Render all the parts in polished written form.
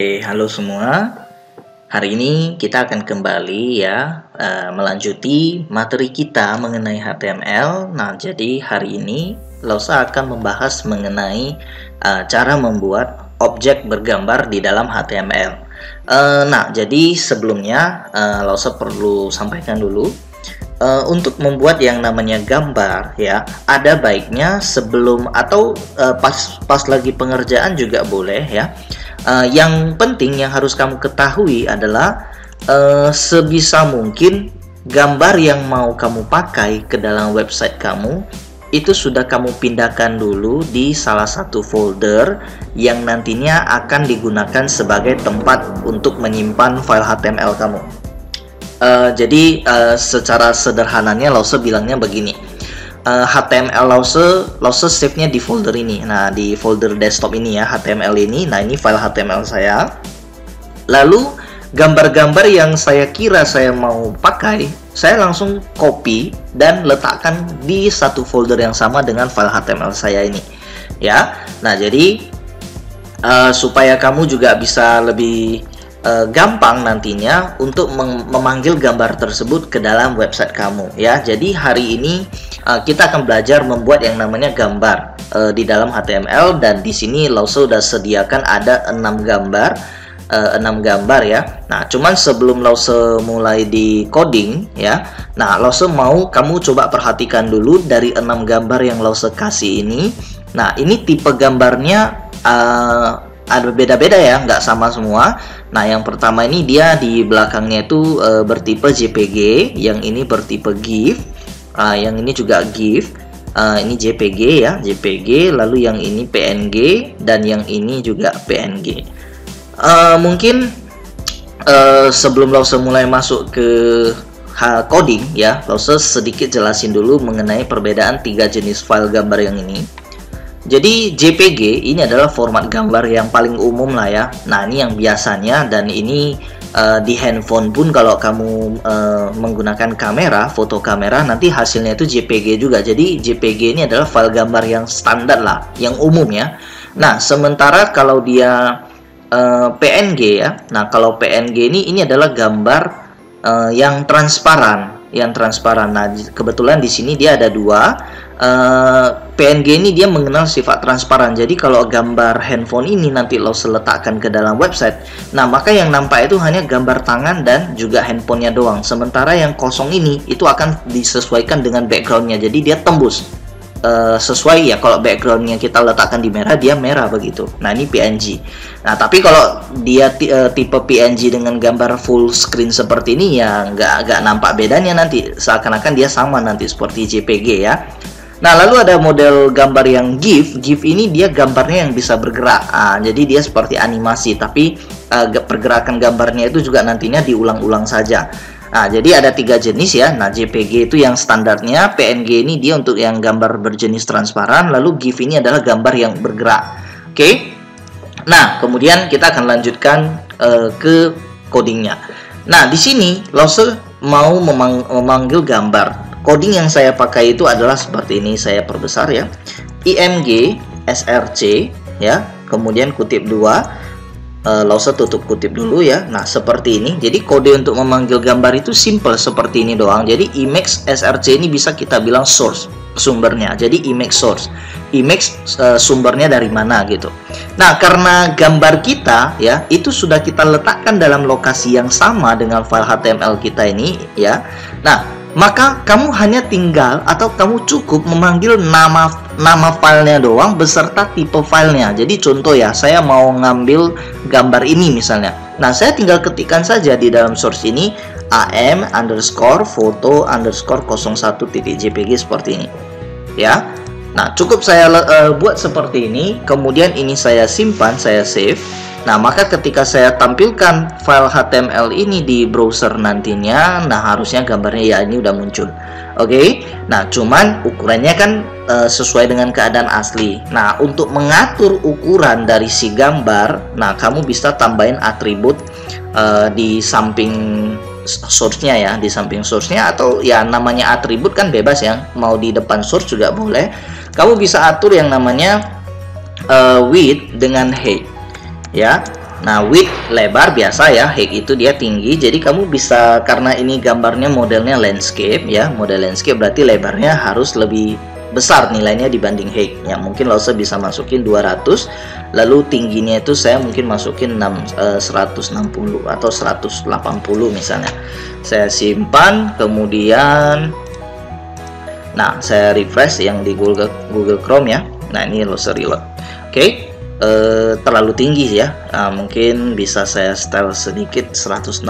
Halo semua. Hari ini kita akan kembali melanjuti materi kita mengenai HTML. Nah, jadi hari ini Lausa akan membahas mengenai cara membuat objek bergambar di dalam HTML. Nah, jadi sebelumnya Lausa perlu sampaikan dulu. Untuk membuat yang namanya gambar ya, ada baiknya sebelum atau pas lagi pengerjaan juga boleh ya. Yang penting yang harus kamu ketahui adalah sebisa mungkin gambar yang mau kamu pakai ke dalam website kamu itu sudah kamu pindahkan dulu di salah satu folder yang nantinya akan digunakan sebagai tempat untuk menyimpan file HTML kamu. Jadi secara sederhananya Lausa bilangnya begini, HTML Lausa save-nya di folder ini. Nah, di folder desktop ini ya, HTML ini. Nah, ini file HTML saya. Lalu gambar-gambar yang saya kira saya mau pakai, saya langsung copy dan letakkan di satu folder yang sama dengan file HTML saya ini ya. Nah, jadi supaya kamu juga bisa lebih gampang nantinya untuk memanggil gambar tersebut ke dalam website kamu ya. Jadi hari ini kita akan belajar membuat yang namanya gambar di dalam HTML, dan di sini Lausa sudah sediakan ada 6 gambar ya. Nah, cuman sebelum Lausa mulai di coding ya, nah Lausa mau kamu coba perhatikan dulu dari 6 gambar yang Lausa kasih ini. Nah, ini tipe gambarnya ada beda-beda ya, nggak sama semua. Nah, yang pertama ini dia di belakangnya itu bertipe JPG, yang ini bertipe GIF, yang ini juga GIF, ini JPG ya, JPG, lalu yang ini PNG, dan yang ini juga PNG. Mungkin sebelum Lausa mulai masuk ke coding ya, Lausa sedikit jelasin dulu mengenai perbedaan 3 jenis file gambar yang ini. Jadi JPG ini adalah format gambar yang paling umum lah ya. Nah, ini yang biasanya, dan ini di handphone pun kalau kamu menggunakan kamera, foto kamera, nanti hasilnya itu JPG juga. Jadi JPG ini adalah file gambar yang standar lah, yang umum ya. Nah, sementara kalau dia PNG ya. Nah, kalau PNG ini adalah gambar yang transparan, Nah, kebetulan di sini dia ada 2. PNG ini dia mengenal sifat transparan. Jadi kalau gambar handphone ini nanti lo letakkan ke dalam website, nah maka yang nampak itu hanya gambar tangan dan juga handphonenya doang. Sementara yang kosong ini itu akan disesuaikan dengan backgroundnya. Jadi dia tembus sesuai ya. Kalau backgroundnya kita letakkan di merah, dia merah begitu. Nah, ini PNG. Nah, tapi kalau dia tipe PNG dengan gambar full screen seperti ini ya nggak nampak bedanya, nanti seakan-akan dia sama nanti seperti JPG ya. Nah, lalu ada model gambar yang GIF. GIF ini dia gambarnya yang bisa bergerak. Jadi dia seperti animasi, tapi pergerakan gambarnya itu juga nantinya diulang-ulang saja. Nah, jadi ada 3 jenis ya. Nah, JPG itu yang standarnya, PNG ini dia untuk yang gambar berjenis transparan, lalu GIF ini adalah gambar yang bergerak. Oke. Nah, kemudian kita akan lanjutkan ke codingnya. Nah, di sini Lausa mau memanggil gambar. Coding yang saya pakai itu adalah seperti ini, saya perbesar ya. IMG SRC ya, kemudian kutip 2. Lausa tutup kutip dulu ya. Nah, seperti ini. Jadi kode untuk memanggil gambar itu simple seperti ini doang. Jadi image SRC ini bisa kita bilang source, sumbernya. Jadi image source, image sumbernya dari mana gitu. Nah, karena gambar kita ya itu sudah kita letakkan dalam lokasi yang sama dengan file HTML kita ini ya. Nah, maka kamu hanya tinggal atau kamu cukup memanggil nama filenya doang beserta tipe filenya. Jadi contoh ya, saya mau ngambil gambar ini misalnya. Nah, saya tinggal ketikkan saja di dalam source ini am_foto_01.jpg seperti ini ya. Nah, cukup saya buat seperti ini, kemudian ini saya simpan, saya save. Nah, maka ketika saya tampilkan file HTML ini di browser nantinya, nah harusnya gambarnya ya ini udah muncul. Oke. Nah, cuman ukurannya kan sesuai dengan keadaan asli. Nah, untuk mengatur ukuran dari si gambar, nah kamu bisa tambahin atribut di samping source-nya ya, di samping source-nya, atau ya namanya atribut kan bebas ya, mau di depan source juga boleh. Kamu bisa atur yang namanya width dengan height ya. Nah, width lebar biasa ya, height itu dia tinggi. Jadi kamu bisa, karena ini gambarnya modelnya landscape ya, model landscape berarti lebarnya harus lebih besar nilainya dibanding height. Ya, mungkin Lause bisa masukin 200, lalu tingginya itu saya mungkin masukin 160 atau 180 misalnya. Saya simpan, kemudian nah, saya refresh yang di Google Chrome ya. Nah, ini Lause reload. Oke. Terlalu tinggi ya. Nah, mungkin bisa saya style sedikit 160.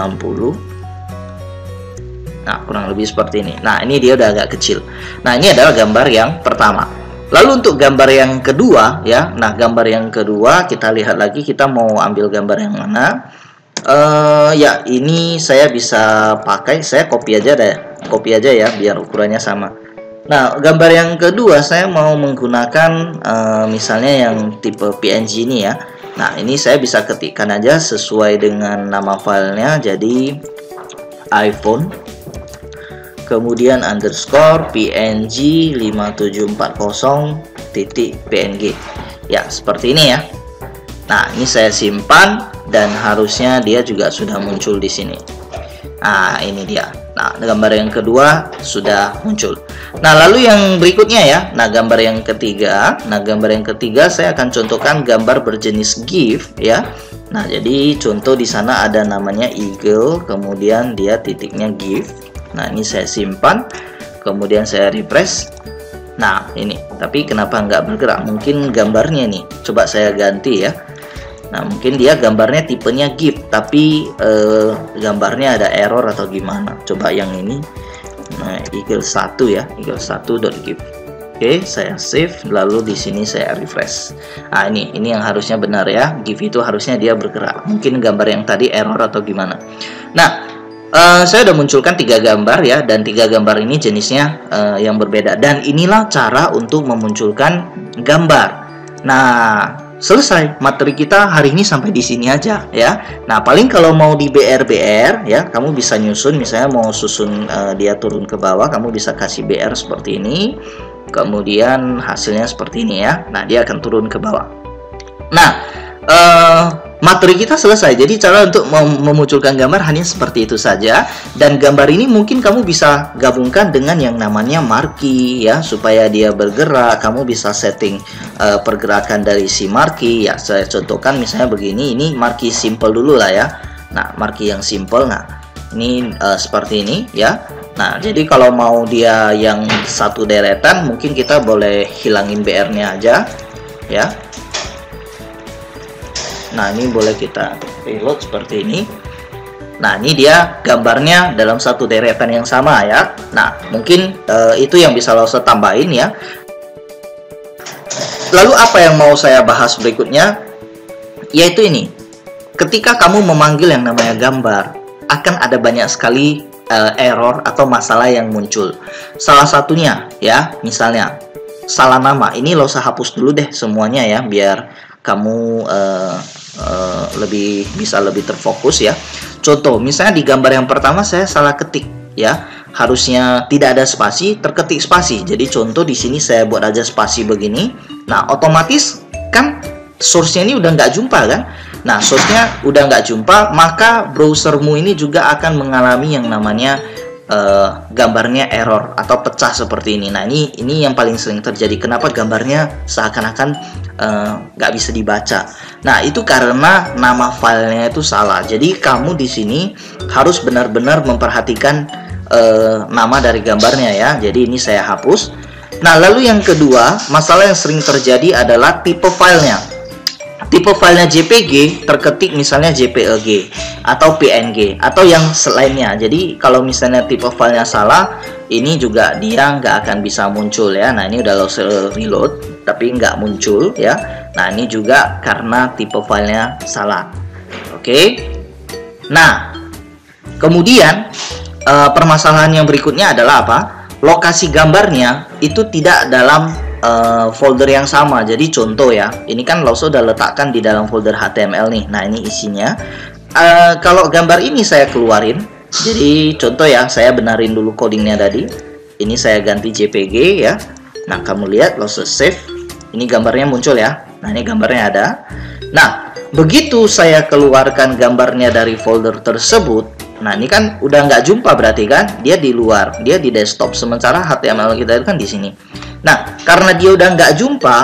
Nah, kurang lebih seperti ini. Nah, ini dia udah agak kecil. Nah, ini adalah gambar yang pertama. Lalu untuk gambar yang kedua ya. Nah, gambar yang kedua kita lihat lagi, kita mau ambil gambar yang mana. Ya, ini saya bisa pakai, saya copy aja deh. Copy aja ya biar ukurannya sama. Nah, gambar yang kedua saya mau menggunakan misalnya yang tipe PNG ini ya. Nah, ini saya bisa ketikkan aja sesuai dengan nama filenya, jadi iPhone kemudian underscore PNG 5740.png ya, seperti ini ya. Nah, ini saya simpan dan harusnya dia juga sudah muncul di sini. Nah, ini dia. Nah, gambar yang kedua sudah muncul. Nah, lalu yang berikutnya ya. Nah, gambar yang ketiga. Nah, gambar yang ketiga saya akan contohkan gambar berjenis GIF ya. Nah, jadi contoh di sana ada namanya eagle, kemudian dia titiknya GIF. Nah, ini saya simpan, kemudian saya refresh. Nah, ini. Tapi kenapa nggak bergerak? Mungkin gambarnya nih. Coba saya ganti ya. Nah, mungkin dia gambarnya tipenya GIF, tapi gambarnya ada error atau gimana. Coba yang ini. Nah, eagle 1 ya, eagle 1.gif. Oke, saya save, lalu di sini saya refresh. Nah, ini yang harusnya benar ya. GIF itu harusnya dia bergerak. Mungkin gambar yang tadi error atau gimana. Nah, saya udah munculkan 3 gambar ya, dan 3 gambar ini jenisnya yang berbeda. Dan inilah cara untuk memunculkan gambar. Nah, selesai materi kita hari ini sampai di sini aja ya. Nah, paling kalau mau di BR ya, kamu bisa nyusun, misalnya mau susun dia turun ke bawah, kamu bisa kasih BR seperti ini. Kemudian hasilnya seperti ini ya. Nah, dia akan turun ke bawah. Nah, materi kita selesai. Jadi cara untuk memunculkan gambar hanya seperti itu saja. Dan gambar ini mungkin kamu bisa gabungkan dengan yang namanya marquee ya, supaya dia bergerak. Kamu bisa setting pergerakan dari si marquee ya. Saya contohkan misalnya begini. Ini marquee simple dulu lah ya. Nah, marquee yang simple. Nah, ini seperti ini ya. Nah, jadi kalau mau dia yang satu deretan, mungkin kita boleh hilangin BR-nya aja ya. Nah, ini boleh kita reload seperti ini. Nah, ini dia gambarnya dalam satu deretan yang sama ya. Nah, mungkin itu yang bisa Lause tambahin ya. Lalu apa yang mau saya bahas berikutnya? Yaitu ini. Ketika kamu memanggil yang namanya gambar, akan ada banyak sekali error atau masalah yang muncul. Salah satunya ya, misalnya salah nama. Ini Lause hapus dulu deh semuanya ya, biar kamu bisa lebih terfokus ya. Contoh, misalnya di gambar yang pertama saya salah ketik ya, harusnya tidak ada spasi, terketik spasi. Jadi contoh di sini saya buat aja spasi begini. Nah, otomatis kan source-nya ini udah nggak jumpa kan. Nah, source-nya udah nggak jumpa, maka browsermu ini juga akan mengalami yang namanya gambarnya error atau pecah seperti ini. Nah, ini yang paling sering terjadi. Kenapa gambarnya seakan-akan nggak bisa dibaca? Nah, itu karena nama filenya itu salah. Jadi kamu di sini harus benar-benar memperhatikan nama dari gambarnya ya. Jadi ini saya hapus. Nah, lalu yang kedua, masalah yang sering terjadi adalah tipe filenya. Tipe filenya JPG terketik misalnya JPEG atau PNG atau yang selainnya. Jadi kalau misalnya tipe filenya salah, ini juga dia nggak akan bisa muncul ya. Nah, ini udah Lause reload tapi nggak muncul ya. Nah, ini juga karena tipe filenya salah. Oke. Nah, kemudian permasalahan yang berikutnya adalah apa? Lokasi gambarnya itu tidak dalam folder yang sama. Jadi contoh ya, ini kan Lause udah letakkan di dalam folder HTML nih. Nah, ini isinya. Kalau gambar ini saya keluarin, jadi contoh ya, saya benarin dulu codingnya tadi. Ini saya ganti JPG ya. Nah, kamu lihat Lause save, ini gambarnya muncul ya. Nah, ini gambarnya ada. Nah, begitu saya keluarkan gambarnya dari folder tersebut, nah ini kan udah nggak jumpa berarti kan, dia di luar, dia di desktop, sementara HTML kita itu kan di sini. Nah, karena dia udah nggak jumpa,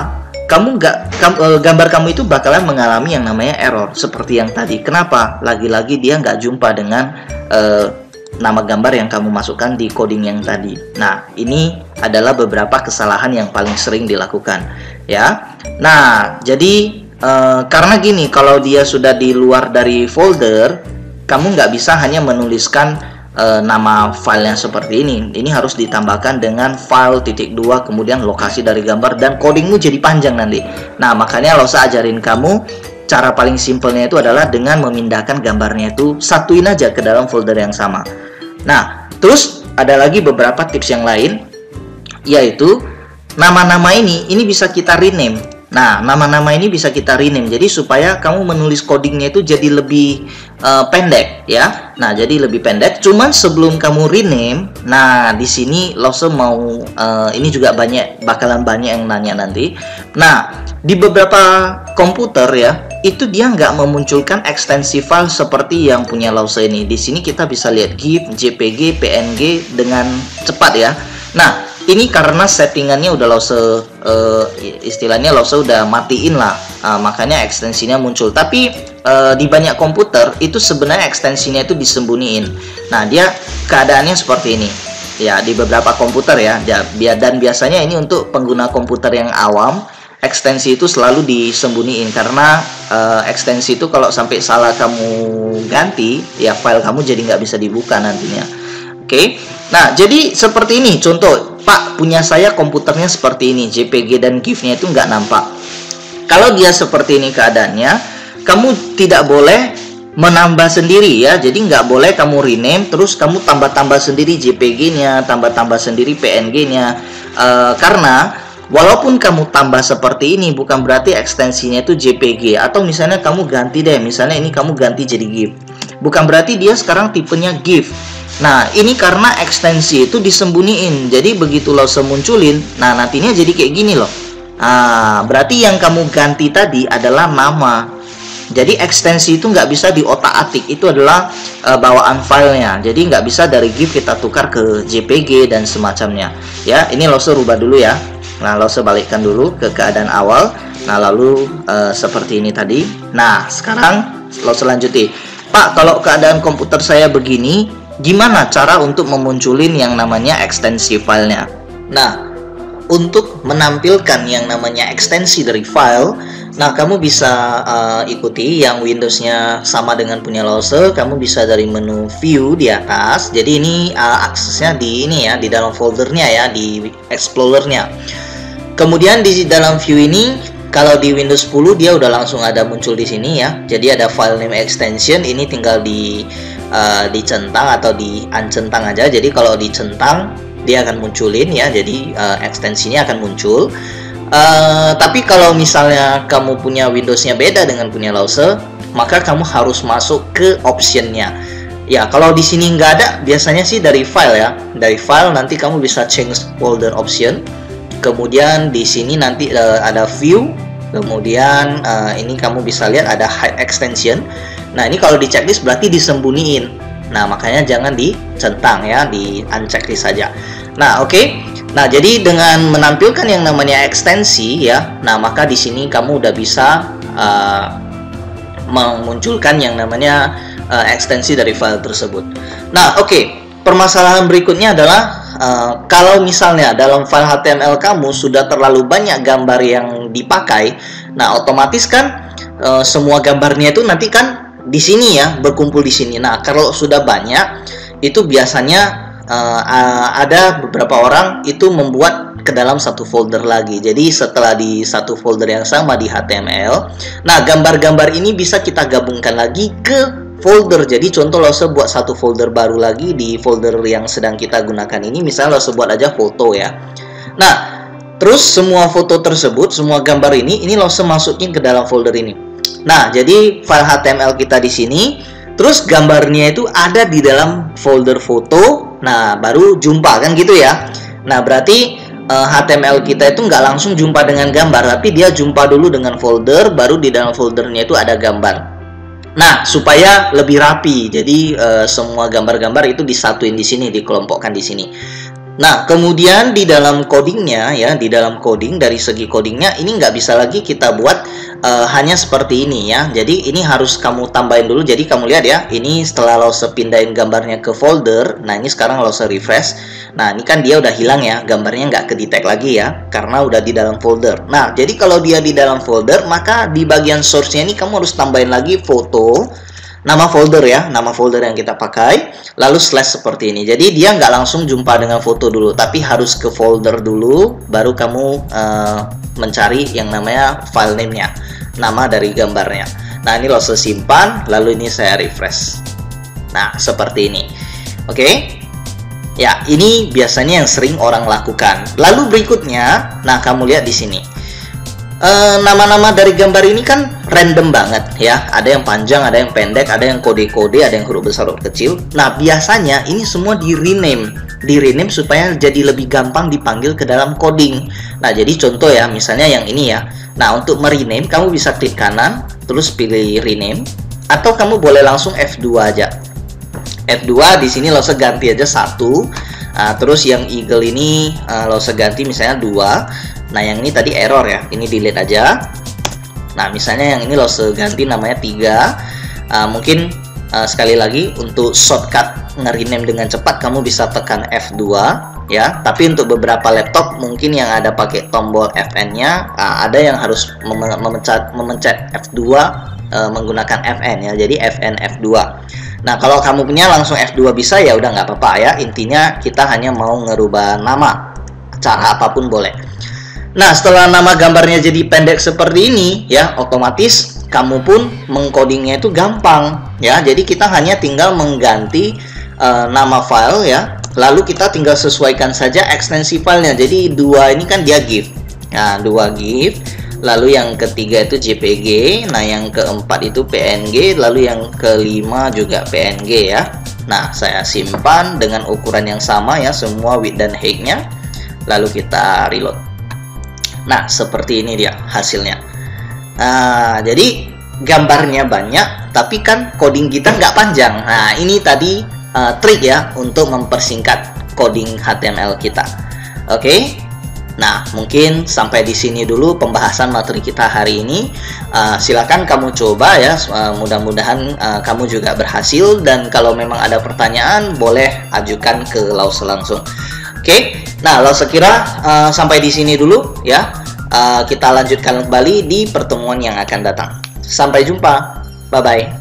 gambar kamu itu bakalan mengalami yang namanya error seperti yang tadi. Kenapa? Lagi-lagi dia nggak jumpa dengan nama gambar yang kamu masukkan di coding yang tadi. Nah, ini adalah beberapa kesalahan yang paling sering dilakukan, ya. Nah, jadi karena gini, kalau dia sudah di luar dari folder, kamu nggak bisa hanya menuliskan nama filenya seperti ini. Ini harus ditambahkan dengan file .2 kemudian lokasi dari gambar, dan codingmu jadi panjang nanti. Nah, makanya Lause ajarin kamu cara paling simpelnya itu adalah dengan memindahkan gambarnya itu satuin aja ke dalam folder yang sama. Nah, terus ada lagi beberapa tips yang lain, yaitu nama-nama ini bisa kita rename. Nah, nama-nama ini bisa kita rename, jadi supaya kamu menulis codingnya itu jadi lebih pendek, ya. Nah, jadi lebih pendek. Cuman sebelum kamu rename, nah di sini Lause mau ini juga bakalan banyak yang nanya nanti. Nah, di beberapa komputer ya, itu dia nggak memunculkan ekstensi file seperti yang punya Lause ini. Di sini kita bisa lihat GIF, JPG, PNG dengan cepat ya. Nah, ini karena settingannya udah Lause istilahnya Lause udah matiin lah, makanya ekstensinya muncul. Tapi di banyak komputer itu sebenarnya ekstensinya itu disembunyiin. Nah, dia keadaannya seperti ini ya di beberapa komputer ya. Dan biasanya ini untuk pengguna komputer yang awam, ekstensi itu selalu disembunyiin karena ekstensi itu kalau sampai salah kamu ganti ya, file kamu jadi nggak bisa dibuka nantinya. Oke. Nah, jadi seperti ini contoh, Pak, punya saya komputernya seperti ini, JPG dan GIF-nya itu nggak nampak. Kalau dia seperti ini keadaannya, kamu tidak boleh menambah sendiri ya. Jadi nggak boleh kamu rename terus kamu tambah-tambah sendiri JPG-nya, tambah-tambah sendiri PNG-nya, karena walaupun kamu tambah seperti ini bukan berarti ekstensinya itu JPG. Atau misalnya kamu ganti deh, misalnya ini kamu ganti jadi GIF, bukan berarti dia sekarang tipenya GIF. Nah, ini karena ekstensi itu disembunyiin. Jadi begitu Lause munculin, nah nantinya jadi kayak gini loh. Nah, berarti yang kamu ganti tadi adalah nama. Jadi ekstensi itu nggak bisa diotak-atik, itu adalah bawaan filenya. Jadi nggak bisa dari GIF kita tukar ke JPG dan semacamnya. Ya, ini Lause rubah dulu ya. Nah, Lause balikkan dulu ke keadaan awal. Nah, lalu seperti ini tadi. Nah, sekarang Lause lanjuti. Pak, kalau keadaan komputer saya begini, gimana cara untuk memunculin yang namanya ekstensi filenya? Nah, untuk menampilkan yang namanya ekstensi dari file, nah kamu bisa ikuti yang Windows-nya sama dengan punya Lause. Kamu bisa dari menu View di atas. Jadi ini aksesnya di ini ya, di dalam foldernya ya, di Explorer-nya. Kemudian di dalam View ini, kalau di Windows 10 dia udah langsung ada muncul di sini ya. Jadi ada file name extension, ini tinggal dicentang atau diancentang aja. Jadi kalau dicentang dia akan munculin ya, jadi ekstensinya akan muncul. Tapi kalau misalnya kamu punya Windows-nya beda dengan punya Lause, maka kamu harus masuk ke option-nya. Ya, kalau di sini nggak ada, biasanya sih dari file ya. Dari file nanti kamu bisa change folder option. Kemudian di sini nanti ada view. Kemudian ini kamu bisa lihat ada hide extension. Nah, ini kalau di checklist berarti disembunyiin. Nah, makanya jangan dicentang ya, di unchecklist saja. Nah, oke. Nah, jadi dengan menampilkan yang namanya ekstensi ya, nah maka di sini kamu udah bisa memunculkan yang namanya ekstensi dari file tersebut. Nah, oke. Permasalahan berikutnya adalah kalau misalnya dalam file HTML kamu sudah terlalu banyak gambar yang dipakai, nah otomatis kan semua gambarnya itu nanti kan di sini ya, berkumpul di sini. Nah, kalau sudah banyak itu biasanya ada beberapa orang itu membuat ke dalam satu folder lagi. Jadi setelah di satu folder yang sama di HTML, nah gambar-gambar ini bisa kita gabungkan lagi ke folder. Jadi contoh Lause buat satu folder baru lagi di folder yang sedang kita gunakan ini, misalnya Lause buat aja foto ya. Nah, terus semua foto tersebut, semua gambar ini Lause masukin ke dalam folder ini. Nah, jadi file HTML kita di sini, terus gambarnya itu ada di dalam folder foto. Nah, baru jumpa kan gitu ya. Nah, berarti HTML kita itu nggak langsung jumpa dengan gambar, tapi dia jumpa dulu dengan folder, baru di dalam foldernya itu ada gambar. Nah, supaya lebih rapi, jadi semua gambar-gambar itu disatuin di sini, dikelompokkan di sini. Nah, kemudian di dalam codingnya ya, di dalam coding, dari segi codingnya ini nggak bisa lagi kita buat hanya seperti ini ya. Jadi ini harus kamu tambahin dulu. Jadi kamu lihat ya, ini setelah Lause pindahin gambarnya ke folder. Nah, ini sekarang Lause refresh. Nah, ini kan dia udah hilang ya, gambarnya nggak ke-detect lagi ya, karena udah di dalam folder. Nah, jadi kalau dia di dalam folder, maka di bagian source-nya ini kamu harus tambahin lagi foto, nama folder ya, nama folder yang kita pakai, lalu slash seperti ini. Jadi dia nggak langsung jumpa dengan foto dulu, tapi harus ke folder dulu, baru kamu mencari yang namanya file name-nya, nama dari gambarnya. Nah, ini Lause simpan, lalu ini saya refresh. Nah, seperti ini. Oke. Ya, ini biasanya yang sering orang lakukan. Lalu berikutnya, nah kamu lihat di sini. Nama-nama dari gambar ini kan random banget ya. Ada yang panjang, ada yang pendek, ada yang kode-kode, ada yang huruf besar, huruf kecil. Nah, biasanya ini semua di-rename supaya jadi lebih gampang dipanggil ke dalam coding. Nah, jadi contoh ya, misalnya yang ini ya. Nah, untuk merename kamu bisa klik kanan, terus pilih rename, atau kamu boleh langsung F2 aja. F2 di sini Lause ganti aja 1. Terus yang eagle ini Lause ganti misalnya 2. Nah, yang ini tadi error ya, ini delete aja. Nah, misalnya yang ini Lause ganti namanya 3. Mungkin sekali lagi untuk shortcut nge-rename dengan cepat kamu bisa tekan F2 ya. Tapi untuk beberapa laptop mungkin yang ada pakai tombol Fn-nya, ada yang harus memencet F2 menggunakan Fn ya. Jadi Fn F2. Nah, kalau kamu punya langsung F2 bisa ya udah nggak apa-apa ya. Intinya kita hanya mau ngerubah nama, cara apapun boleh. Nah, setelah nama gambarnya jadi pendek seperti ini ya, otomatis kamu pun mengcodingnya itu gampang ya. Jadi kita hanya tinggal mengganti nama file ya. Lalu kita tinggal sesuaikan saja ekstensi filenya. Jadi 2 ini kan dia GIF. Nah, 2 GIF. Lalu yang ketiga itu JPG, nah yang keempat itu PNG, lalu yang kelima juga PNG ya. Nah, saya simpan dengan ukuran yang sama ya, semua width dan height-nya. Lalu kita reload. Nah, seperti ini dia hasilnya. Nah, jadi gambarnya banyak, tapi kan coding kita nggak panjang. Nah, ini tadi trik ya untuk mempersingkat coding HTML kita. Oke. Nah, mungkin sampai di sini dulu pembahasan materi kita hari ini. Silakan kamu coba ya, mudah-mudahan kamu juga berhasil. Dan kalau memang ada pertanyaan, boleh ajukan ke Lause langsung. Oke, nah Lause kira sampai di sini dulu ya. Kita lanjutkan kembali di pertemuan yang akan datang. Sampai jumpa, bye-bye.